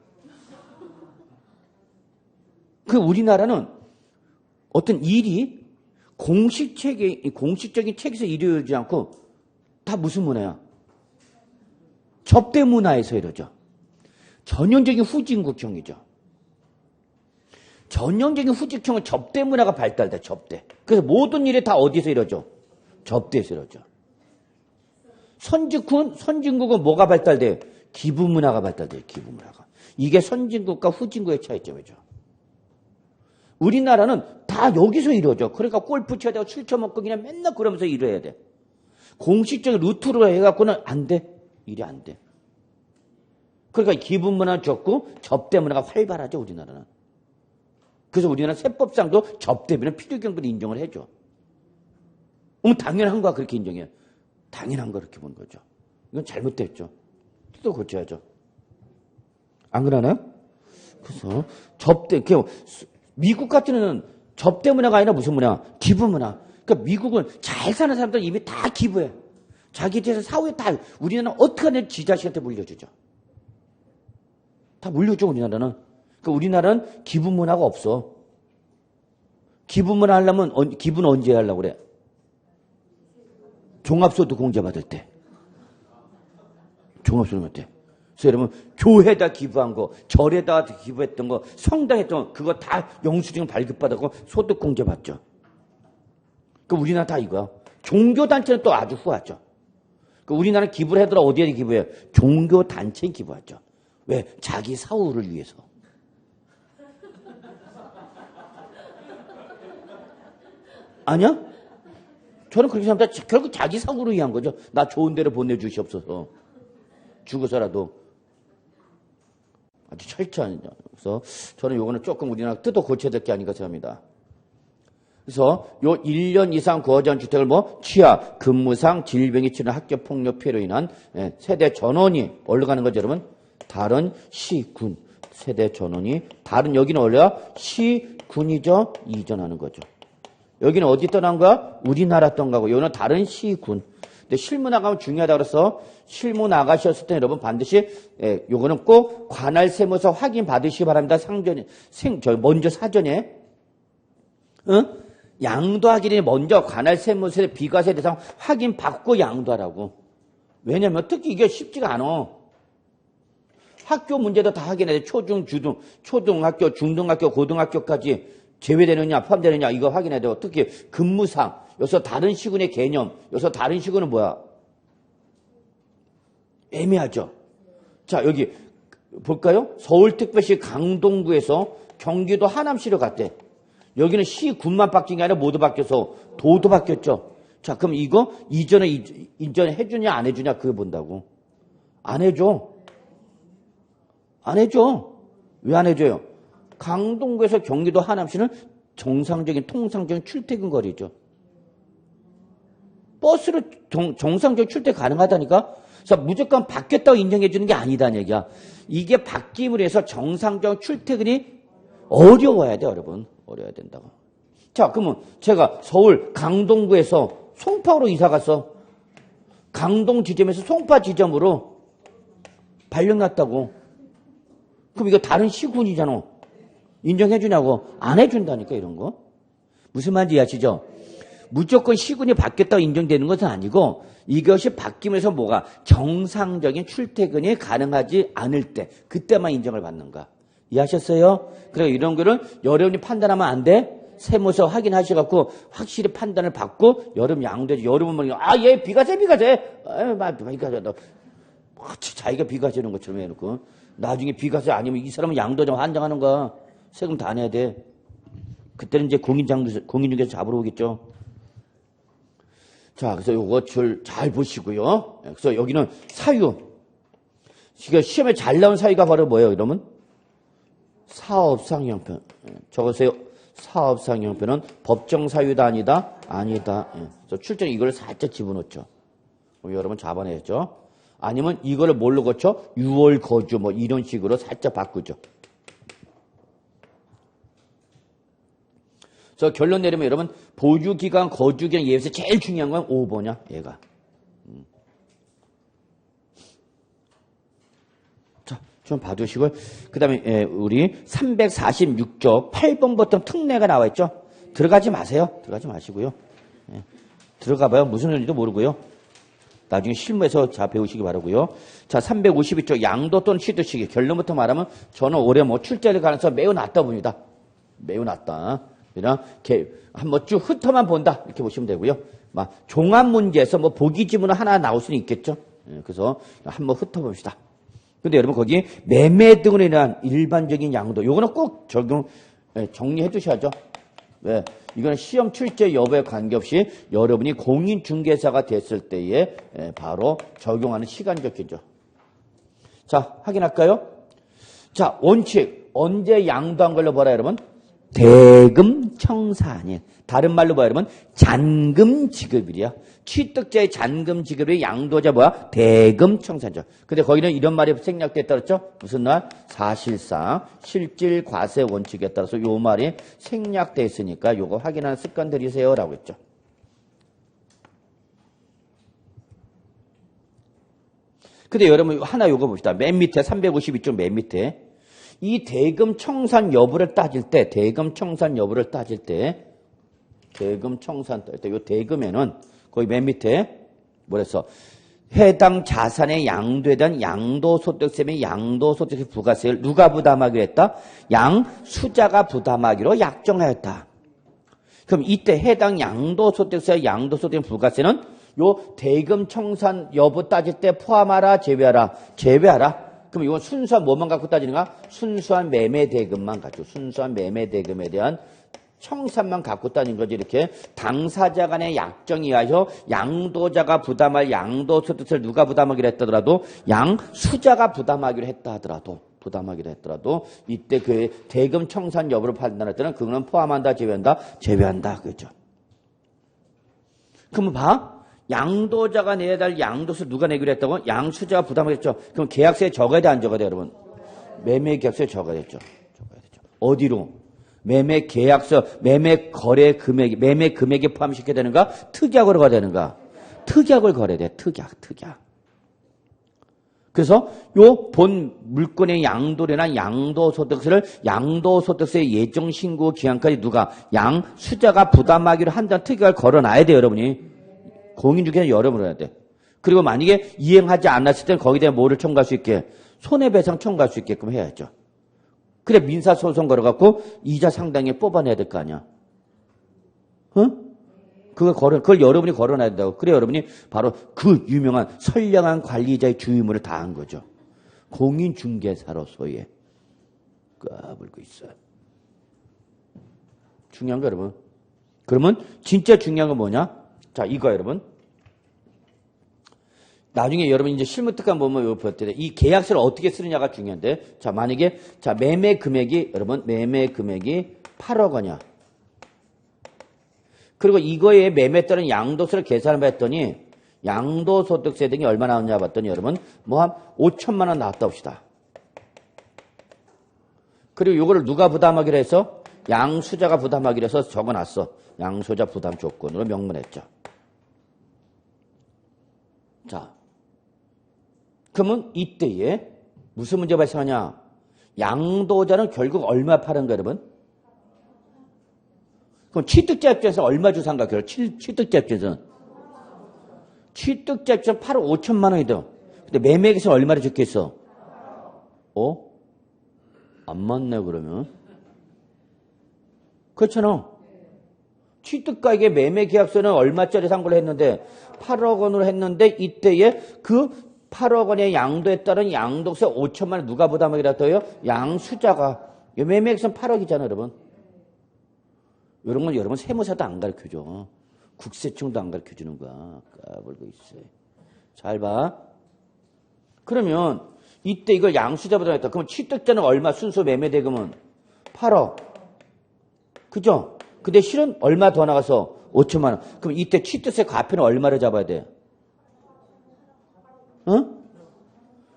그 우리나라는 어떤 일이 공식적인 책에서 이루어지지 않고 다 무슨 문화야? 접대 문화에서 이루어져. 전형적인 후진국형이죠. 전형적인 후진국형은 접대 문화가 발달돼, 접대. 그래서 모든 일이 다 어디서 이루어져? 접대에서 이루어져. 선진국은 뭐가 발달돼? 기부 문화가 발달돼, 기부 문화가. 이게 선진국과 후진국의 차이점이죠. 우리나라는 다 여기서 이루어져. 그러니까 골프 쳐야 되고 술 처먹고 그냥 맨날 그러면서 일해야 돼. 공식적인 루트로 해갖고는 안 돼. 일이 안 돼. 그러니까 기부 문화는 적고 접대 문화가 활발하죠, 우리나라는. 그래서 우리나라 세법상도 접대비는 필요경비를 인정을 해줘. 당연한 거야, 그렇게 인정해. 당연한 거 그렇게 보는 거죠. 이건 잘못됐죠. 또 고쳐야죠. 안 그러나요? 그래서 접대, 미국 같은 데는 접대 문화가 아니라 무슨 문화? 기부 문화. 그러니까 미국은 잘 사는 사람들 이미 다 기부해. 자기 재산 사후에 다, 우리나라는 어떻게 하든 지 자식한테 물려주죠. 다 물려줘, 우리나라는. 그러니까 우리나라는 기부 문화가 없어. 기부 문화 하려면, 기부는 언제 하려고 그래? 종합소득 공제 받을 때. 종합소득 받을 때. 그래서 여러분 교회에다 기부한 거, 절에다 기부했던 거, 성당에 했던 거 그거 다 영수증 발급받았고 소득공제 받죠. 그 우리나라 다 이거야. 종교단체는 또 아주 후하죠. 그 우리나라 기부를 하더라도 어디에 기부해요? 종교단체에 기부하죠. 왜? 자기 사후를 위해서. 아니야? 저는 그렇게 생각합니다. 결국 자기 사후를 위한 거죠. 나 좋은 데로 보내주시옵소서. 죽어서라도. 아주 철저한. 그래서 저는 요거는 조금 우리나라 뜯어 고쳐야 될 게 아닌가 생각합니다. 그래서 요 1년 이상 거주한 주택을 뭐 취하, 근무상, 질병이 치는 학교 폭력 피해로 인한 세대 전원이 어디로 가는 거죠, 여러분? 다른 시군. 세대 전원이 다른 여기는 원래야 시군이죠. 이전하는 거죠. 여기는 어디 떠난 거야? 우리나라 떠난 거고 여기는 다른 시군. 근데 실무 나가면 중요하다 그래서 실무 나가셨을 때 여러분 반드시 요거는 꼭 관할 세무서 확인 받으시기 바랍니다. 먼저 사전에 양도하기 전에 먼저 관할 세무서의 비과세 대상 확인 받고 양도하라고. 왜냐면 특히 이게 쉽지가 않아. 학교 문제도 다 확인해야 돼. 초중, 중등, 초등학교, 중등학교, 고등학교까지 제외되느냐, 포함되느냐, 이거 확인해야 되고, 특히 근무상, 여기서 다른 시군의 개념, 여기서 다른 시군은 뭐야? 애매하죠? 자, 여기, 볼까요? 서울특별시 강동구에서 경기도 하남시로 갔대. 여기는 시군만 바뀐 게 아니라 모두 바뀌어서 도도 바뀌었죠? 자, 그럼 이거 이전에 해주냐, 안 해주냐, 그거 본다고. 안 해줘. 안 해줘. 왜 안 해줘요? 강동구에서 경기도 하남시는 정상적인 통상적인 출퇴근 거리죠. 버스로 정상적인 출퇴근 가능하다니까? 그래서 무조건 바뀌었다고 인정해 주는 게 아니다는 얘기야. 이게 바뀜으로 해서 정상적인 출퇴근이 어려워야 돼, 여러분. 어려워야 된다고. 자, 그러면 제가 서울 강동구에서 송파로 이사 갔어. 강동 지점에서 송파 지점으로 발령났다고. 그럼 이거 다른 시군이잖아. 인정해 주냐고. 안 해준다니까 이런 거. 무슨 말인지 이해하시죠? 무조건 시군이 바뀌었다고 인정되는 것은 아니고 이것이 바뀌면서 뭐가 정상적인 출퇴근이 가능하지 않을 때 그때만 인정을 받는가. 이해하셨어요? 그래서 이런 거를 여러분이 판단하면 안 돼. 세무서 확인하셔갖고 확실히 판단을 받고 여러분 양도해줘. 여러분 얘 비과세. 비과세. 너 자기가 비과세는 것처럼 해놓고 나중에 비과세 아니면 이 사람은 양도장 환장하는 거야. 세금 다 내야 돼. 그때는 이제 공인중개사 잡으러 오겠죠. 자, 그래서 요거 잘 보시고요. 그래서 여기는 사유. 지금 시험에 잘 나온 사유가 바로 뭐예요, 그러면? 사업상 형편. 적으세요. 사업상 형편은 법정 사유다, 아니다? 아니다. 그래서 출제는 이걸 살짝 집어넣죠. 여러분 잡아내죠. 아니면 이거를 뭘로 고쳐? 6월 거주 뭐 이런 식으로 살짝 바꾸죠. 그래서 결론 내리면 여러분 보유기간, 거주기간 예에서 제일 중요한 건 5번이야. 얘가. 자, 좀 봐주시고요. 그 다음에 우리 346조 8번부터 특례가 나와 있죠. 들어가지 마세요. 들어가지 마시고요. 들어가봐요. 무슨 의미인지도 모르고요. 나중에 실무에서 자 배우시기 바라고요. 자, 352조 양도 또는 취득시기. 결론부터 말하면 저는 올해 뭐 출제할 가능성이 매우 낮다 봅니다. 매우 낮다. 그냥 한번 쭉 훑어만 본다 이렇게 보시면 되고요. 막 종합 문제에서 뭐 보기 지문은 하나 나올 수는 있겠죠. 그래서 한번 훑어봅시다. 근데 여러분 거기 매매 등으로 인한 일반적인 양도 요거는 꼭 정리해 두셔야죠. 왜? 이거는 시험 출제 여부에 관계없이 여러분이 공인중개사가 됐을 때에 바로 적용하는 시간적기죠. 자, 확인할까요? 자, 원칙. 언제 양도한 걸로 보라, 여러분? 대금 청산일. 다른 말로 뭐야, 여러분? 잔금 지급일이야. 취득자의 잔금 지급이 양도자 뭐야? 대금 청산죠. 근데 거기는 이런 말이 생략됐다 그랬죠? 무슨 말? 사실상 실질 과세 원칙에 따라서 요 말이 생략돼 있으니까 요거 확인하는 습관 들이세요라고 했죠. 근데 여러분 하나 요거 봅시다. 맨 밑에 352쪽 맨 밑에 이 대금 청산 여부를 따질 때 대금 청산 요 대금에는 거기 맨 밑에 뭐랬어? 해당 자산의 양도에 양도소득세 및 양도소득세 부가세를 누가 부담하기로 했다? 양수자가 부담하기로 약정하였다. 그럼 이때 해당 양도소득세, 양도소득세 부가세는 요 대금 청산 여부 따질 때 포함하라, 제외하라? 제외하라. 그럼 이건 순수한 뭐만 갖고 따지는가? 순수한 매매 대금만 갖고, 순수한 매매 대금에 대한 청산만 갖고 따진 거지. 이렇게 당사자 간의 약정에 의하여 양도자가 부담할 양도소득세를 누가 부담하기로 했다더라도 양수자가 부담하기로 했다 하더라도 이때 그 대금 청산 여부를 판단할 때는 그거는 포함한다, 제외한다? 제외한다. 그죠? 그러면 봐. 양도자가 내야 될 양도세 누가 내기로 했다고? 양수자가 부담하겠죠. 그럼 계약서에 적어야 돼, 안 적어야 돼, 여러분? 매매 계약서에 적어야겠죠. 어디로? 매매 계약서, 매매 거래 금액이, 매매 금액에 포함시켜야 되는가? 특약으로 가야 되는가? 특약을 거래야 돼, 특약. 그래서 요 본 물건의 양도료나 양도소득세를 양도소득세 예정신고 기한까지 누가? 양수자가 부담하기로 한다는 특약을 걸어놔야 돼요, 여러분이. 공인중개사 여러분으로 해야 돼. 그리고 만약에 이행하지 않았을 때는 거기에 대해 뭐를 청구할 수 있게? 손해배상 청구할 수 있게끔 해야죠. 그래 민사소송 걸어갖고 이자 상당히 뽑아내야 될 거 아니야. 응? 그걸 여러분이 걸어놔야 된다고. 그래 여러분이 바로 그 유명한 선량한 관리자의 주의무를 다한 거죠. 공인중개사로서의 까불고 있어요. 중요한 거 여러분. 그러면 진짜 중요한 건 뭐냐? 자, 이거 여러분. 나중에 여러분 이제 실무특강 보면 이거 볼 때 이 계약서를 어떻게 쓰느냐가 중요한데, 자, 만약에, 자, 매매 금액이, 여러분, 매매 금액이 8억 원이야. 그리고 이거에 매매에 따른 양도세를 계산을 했더니, 양도소득세 등이 얼마 나왔냐 봤더니, 여러분, 뭐 한 5천만 원 나왔다 봅시다. 그리고 이거를 누가 부담하기로 해서? 양수자가 부담하기로 해서 적어놨어. 양수자 부담 조건으로 명문했죠. 자, 그러면 이때에 무슨 문제가 발생하냐? 양도자는 결국 얼마 파는 거야, 여러분? 그럼 취득자 입장에서 얼마 주상가? 취득자 입장에서는? 취득자 입장에서 8억 5천만 원이다. 근데 매매액에서 얼마를 적겠어? 안 맞네, 그러면. 그렇잖아. 취득가액의 매매 계약서는 얼마짜리 상고를 했는데 8억 원으로 했는데 이때에 그 8억 원의 양도에 따른 양도세 5천만 원 누가 부담하기로 했어요? 양수자가. 매매액서는 8억이잖아, 여러분. 이런 건 여러분 세무사도 안 가르쳐줘. 국세청도 안 가르쳐주는 거야. 까불고 있어요. 잘 봐. 그러면 이때 이걸 양수자 부담했다. 그러면 취득자는 얼마? 순수 매매 대금은 8억. 그죠? 근데 실은 얼마 더 나가서 5천만 원. 그럼 이때 취득세 과표는 얼마를 잡아야 돼?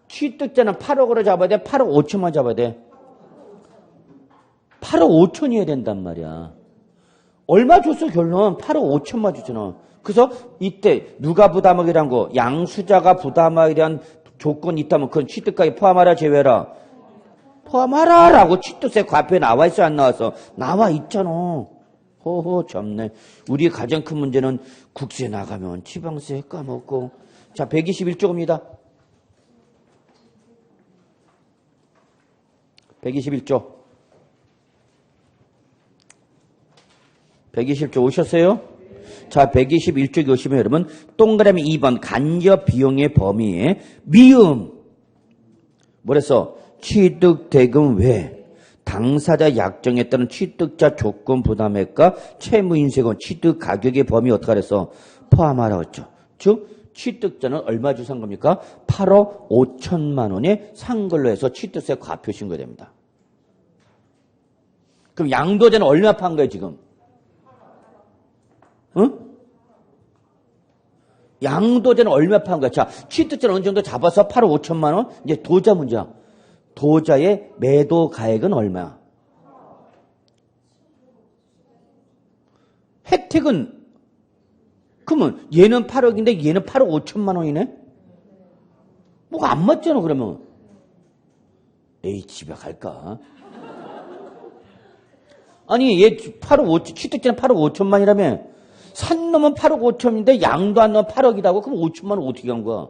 취득자는 8억으로 잡아야 돼? 8억 5천만 잡아야 돼? 8억 5천이어야 된단 말이야. 얼마 줬어, 결론? 8억 5천만 주잖아. 그래서 이때 누가 부담하기로 한 거? 양수자가 부담하기로 대한 조건이 있다면 그건 취득가액 포함하라, 제외하라? 포함하라! 라고 취득세 과표에 나와 있어, 안 나와서? 나와 있잖아. 호호, 참네. 우리의 가장 큰 문제는 국세 나가면 지방세 까먹고. 자, 121조입니다. 121조. 120조 오셨어요? 자, 121조 오시면 여러분, 동그라미 2번 간접 비용의 범위에 미음. 뭐랬어? 취득대금 외 당사자 약정에 따른 취득자 조건 부담액과 채무인세금 취득 가격의 범위 어떻게 하랬어? 포함하라고 했죠. 즉 취득자는 얼마 주 산 겁니까? 8억 5천만 원에 산 걸로 해서 취득세 과표 신고됩니다. 그럼 양도자는 얼마 판 거예요 지금? 응? 양도자는 얼마 판 거야? 자, 취득자는 어느 정도 잡아서 8억 5천만 원? 이제 도자 문제야. 도자의 매도 가액은 얼마야? 혜택은 그러면 얘는 8억인데 얘는 8억 5천만 원이네? 뭐가 안 맞잖아 그러면. 에이 집에 갈까? 아니 얘 8억 5천 취득자는 8억 5천만이라며 산 놈은 8억 5천인데 양도 안 넣으면 8억이라고? 그럼 5천만 원 어떻게 한 거야?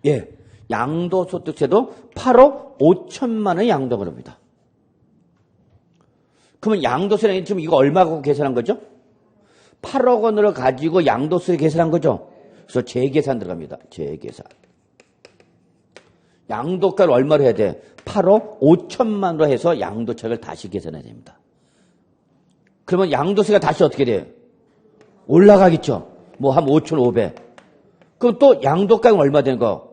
예. 양도소득세도 8억 5천만 원 양도를 합니다. 그러면 양도세는 지금 이거 얼마 갖고 계산한 거죠? 8억 원으로 가지고 양도세 계산한 거죠? 그래서 재계산 들어갑니다. 재계산. 양도가를 얼마로 해야 돼? 8억 5천만으로 해서 양도차익을 다시 계산해야 됩니다. 그러면 양도세가 다시 어떻게 돼요? 올라가겠죠? 뭐 한 5,500. 그럼 또 양도가는 얼마 되는 거?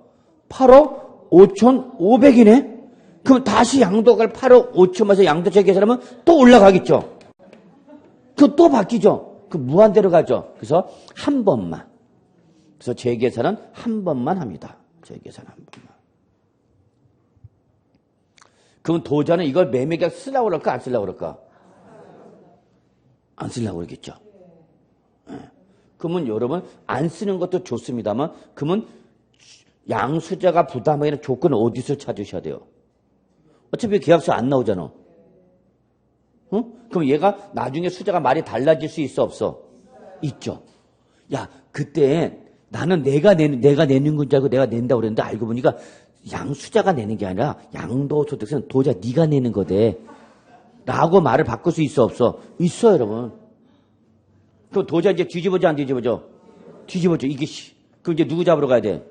8억 5,500이네? 그럼 다시 양도가를 8억 5천만에서 양도차익 계산하면 또 올라가겠죠? 그럼 또 바뀌죠? 그 무한대로 가죠? 그래서 한 번만. 그래서 재계산은 한 번만 합니다. 재계산 한 번만. 그럼 도자는 이걸 매매계약 쓰려고 그럴까? 안 쓰려고 그럴까? 안 쓰려고 그러겠죠. 네. 그러면 여러분 안 쓰는 것도 좋습니다만 그러면 양수자가 부담하기는 조건을 어디서 찾으셔야 돼요? 어차피 계약서 안 나오잖아. 응? 그럼 얘가 나중에 수자가 말이 달라질 수 있어 없어? 있죠. 야 그때 나는 내가 내는 건 줄 알고 내가 낸다고 그랬는데 알고 보니까 양수자가 내는 게 아니라 양도소득세는 도자 네가 내는 거대. 라고 말을 바꿀 수 있어 없어? 있어 여러분. 그럼 도자 이제 뒤집어져 안 뒤집어져? 뒤집어져. 이게 그럼 이제 누구 잡으러 가야 돼?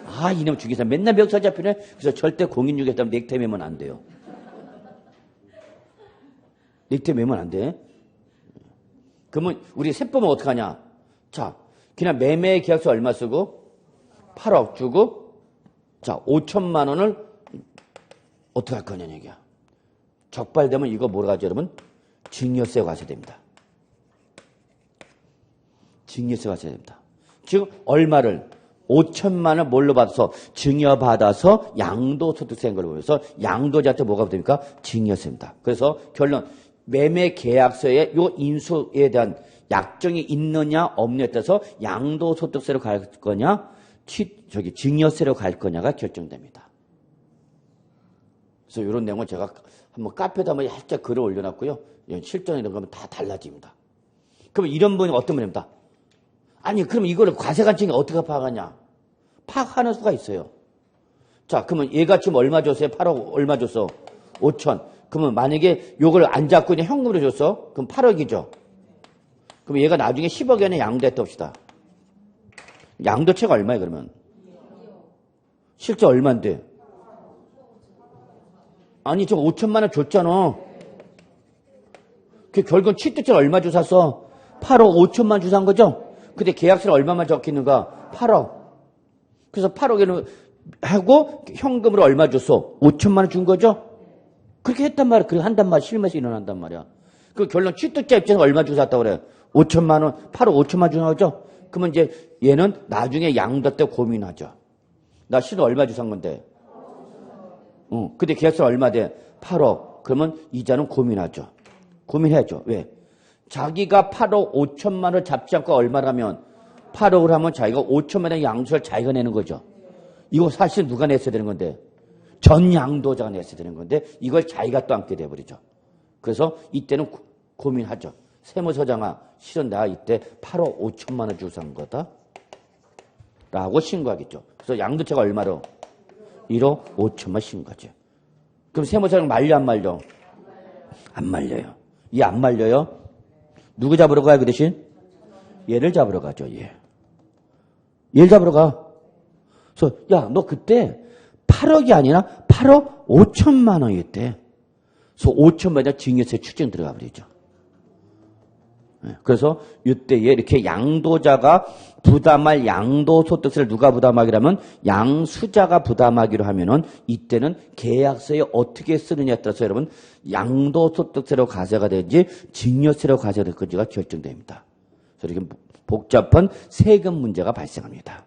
아 이놈 주기사 맨날 멱살 잡히네. 그래서 절대 공인중개사면 넥타이 매면 안 돼요. 넥타이 매면 안 돼. 그러면 우리 세법은 어떻게 하냐? 자 그냥 매매 계약서 얼마 쓰고 8억 주고 자 5천만 원을 어떻게 할 거냐는 얘기야. 적발되면 이거 뭐라 하죠 여러분? 증여세가 가셔야 됩니다. 증여세가 가셔야 됩니다. 지금 얼마를 5천만 원 뭘로 받아서 증여받아서 양도소득세인 걸 보면서 양도자한테 뭐가 됩니까? 증여세입니다. 그래서 결론 매매 계약서에 요 인수에 대한 약정이 있느냐 없느냐에 따라서 양도소득세로 갈 거냐 증여세로 갈 거냐가 결정됩니다. 그래서 이런 내용은 제가 한번 카페에다 한번 살짝 글을 올려놨고요. 실전 이런 거면 다 달라집니다. 그럼 이런 분이 어떤 분입니다. 아니 그럼 이거를 과세관청이 어떻게 파악하냐? 파악하는 수가 있어요. 자 그러면 얘가 지금 얼마 줬어요? 8억 얼마 줬어? 5천. 그러면 만약에 요걸 안 잡고 그냥 현금으로 줬어? 그럼 8억이죠. 그럼 얘가 나중에 10억 원에 양도했다 봅시다. 양도체가 얼마예요 그러면? 실제 얼마인데? 아니 저 5천만 원 줬잖아. 결국은 취득세를 얼마 주고 샀어? 8억 5천만 주고 산 거죠? 근데 계약서는 얼마만 적혀있는가? 8억. 그래서 8억에는 하고 현금으로 얼마 줬어? 5천만 원 준 거죠? 그렇게 했단 말이야. 그렇게 한단 말이야. 실무에서 일어난단 말이야. 그 결론 취득자 입장에서 얼마 주고 샀다고 그래? 5천만 원, 8억 5천만 원 주는 거죠? 그러면 이제 얘는 나중에 양도 때 고민하죠. 나 실은 얼마 주고 산 건데? 근데 계약서 얼마 돼? 8억. 그러면 이자는 고민하죠. 고민해야죠. 왜? 자기가 8억 5천만 원 잡지 않고 얼마라면 8억을 하면 자기가 5천만 원 양수를 자기가 내는 거죠. 이거 사실 누가 냈어야 되는 건데? 전 양도자가 냈어야 되는 건데 이걸 자기가 또 안게 돼버리죠. 그래서 이때는 고민하죠. 세무서장아 실은 내가 이때 8억 5천만 원 주고 산 거다. 라고 신고하겠죠. 그래서 양도체가 얼마로? 1억 5천만 신고하죠. 그럼 세무서장 말려 안 말려? 안 말려요. 얘 안 말려요? 누구 잡으러 가요 그 대신? 얘를 잡으러 가죠. 얘를 잡으러 가. 그래서 야 너 그때 8억이 아니라 8억 5천만 원이었대. 그래서 5천만 원 증여세 추징 들어가 버리죠. 그래서 이때에 이렇게 양도자가 부담할 양도소득세를 누가 부담하기로 하면 양수자가 부담하기로 하면은 이때는 계약서에 어떻게 쓰느냐에 따라서 여러분 양도소득세로 가세가 되는지 증여세로 가세가 될 건지가 결정됩니다. 그래서 이렇게 복잡한 세금 문제가 발생합니다.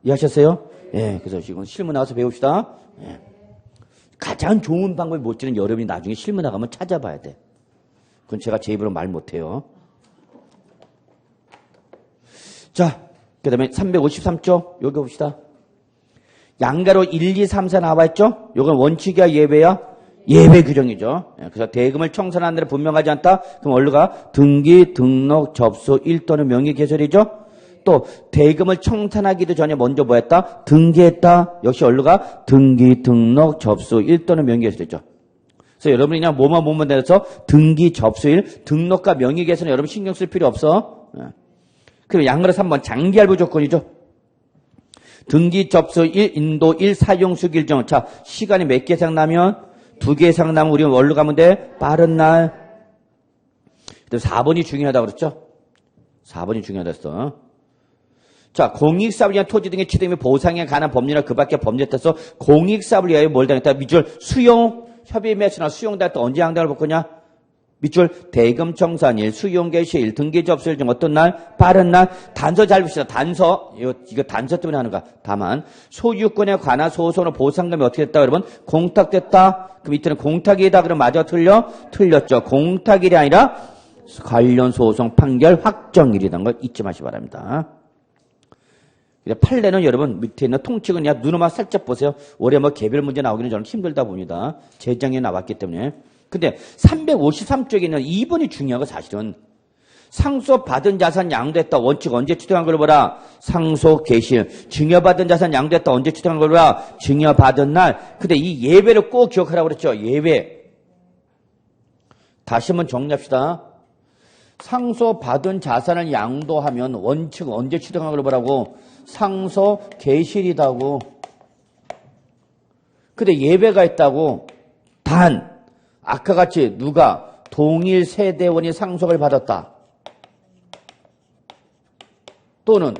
이해하셨어요? 예, 그래서 지금 실무 나가서 배웁시다. 예. 가장 좋은 방법이 뭘지는 여러분이 나중에 실무 나가면 찾아봐야 돼. 그건 제가 제 입으로 말 못해요. 자, 그 다음에 353조, 여기 봅시다. 양가로 1, 2, 3, 4 나와있죠? 이건 원칙이야, 예외야? 예외 규정이죠. 그래서 대금을 청산한 데는 분명하지 않다? 그럼 얼른 가? 등기, 등록, 접수, 1 또는 명의 개설이죠? 또 대금을 청산하기도 전에 먼저 뭐 했다? 등기했다. 역시 얼루가 등기, 등록, 접수일 또는 명의에서 됐죠. 그래서 여러분이 그냥 뭐만 돼서 등기, 접수일, 등록과 명의에서는 여러분 신경 쓸 필요 없어. 그리고 양으로 3번 장기할부 조건이죠. 등기, 접수일, 인도일, 사용수기 일정. 자, 시간이 몇 개 이상 나면? 2개 이상 나면 우리는 뭘로 가면 돼? 빠른 날. 4번이 중요하다고 그랬죠? 4번이 중요하다 했어. 자, 공익사업이나 토지 등의 취득 및 보상에 관한 법률이나 그 밖의 법률에 따라서 공익사업을 위하여 뭘 당했다? 밑줄 수용, 협의 매수나 수용당할 때 언제 양당을 볼 거냐? 밑줄 대금 청산일, 수용 개시일, 등기 접수일 중 어떤 날? 빠른 날. 단서 잘 봅시다. 단서. 이거 단서 때문에 하는 거야. 다만 소유권에 관한 소송으로 보상금이 어떻게 됐다? 여러분? 공탁됐다. 그 밑에는 공탁이다. 그럼 맞아? 틀려? 틀렸죠. 공탁일이 아니라 관련 소송 판결 확정일이라는 걸 잊지 마시기 바랍니다. 판례는 여러분 밑에 있는 통칙은 그냥 눈으로만 살짝 보세요. 올해 뭐 개별 문제 나오기는 저는 힘들다 봅니다. 재작년에 나왔기 때문에. 근데 353쪽에 있는 2번이 중요한 거 사실은 상속받은 자산 양도했다. 원칙 언제 취득한 걸 보라. 상속 개시일. 증여받은 자산 양도했다. 언제 취득한 걸 보라. 증여받은 날. 근데 이 예외를 꼭 기억하라고 그랬죠. 예외. 다시 한번 정리합시다. 상속받은 자산을 양도하면 원칙 언제 취득한 걸 보라고. 상속 개시일이다고. 근데 예외가 있다고. 단 아까 같이 누가 동일 세대원이 상속을 받았다. 또는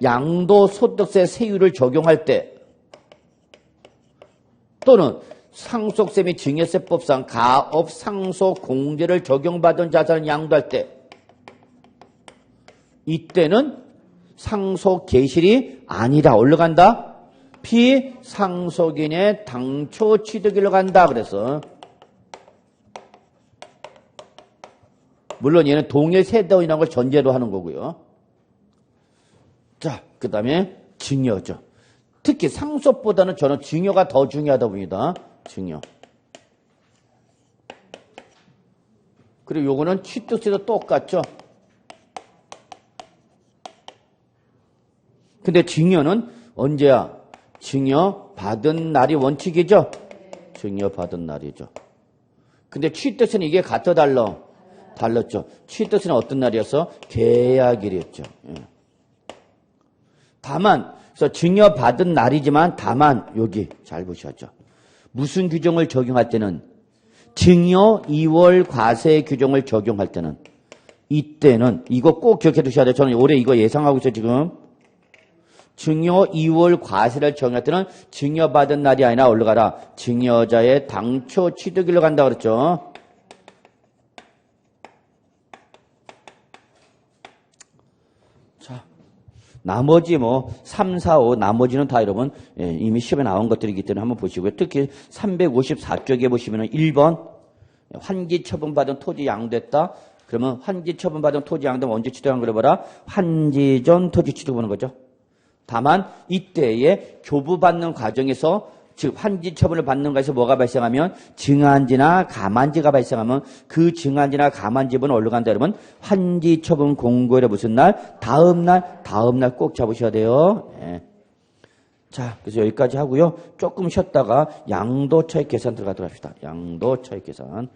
양도소득세 세율을 적용할 때 또는 상속세 및 증여세법상 가업 상속 공제를 적용받은 자산을 양도할 때 이때는 상속 개시일이 아니라 어디로 간다? 피상속인의 당초 취득일로 간다. 그래서 물론 얘는 동일 세대원이라는 걸 전제로 하는 거고요. 자, 그 다음에 증여죠. 특히 상속보다는 저는 증여가 더 중요하다 봅니다. 증여. 그리고 요거는 취득세도 똑같죠. 근데 증여는 언제야? 증여 받은 날이 원칙이죠. 증여 받은 날이죠. 근데 취득세는 이게 같아 달라? 달랐죠. 취득세는 어떤 날이었어? 계약일이었죠. 예. 다만 그래서 증여받은 날이지만 다만 여기 잘 보셔야죠. 무슨 규정을 적용할 때는 증여 2월 과세 규정을 적용할 때는 이때는 이거 꼭 기억해 두셔야 돼요. 저는 올해 이거 예상하고 있어요. 지금 증여 2월 과세를 적용할 때는 증여받은 날이 아니라 어디로 가라? 증여자의 당초 취득일로 간다 그랬죠. 나머지 3, 4, 5 나머지는 다 여러분 이미 시험에 나온 것들이기 때문에 한번 보시고요. 특히 354쪽에 보시면 1번 환기 처분받은 토지 양도했다. 그러면 환기 처분받은 토지 양도는 언제 취득한 걸 봐라. 환기 전 토지 취득 보는 거죠. 다만 이때에 교부받는 과정에서 즉 환지 처분을 받는 것에서 뭐가 발생하면 증안지나 가만지가 발생하면 그 증안지나 가만지분은 어디로 간다 여러분? 환지 처분 공고일에 무슨 날? 다음 날 꼭 잡으셔야 돼요. 예. 자, 그래서 여기까지 하고요. 조금 쉬었다가 양도차익 계산 들어가도록 합시다. 양도차익 계산.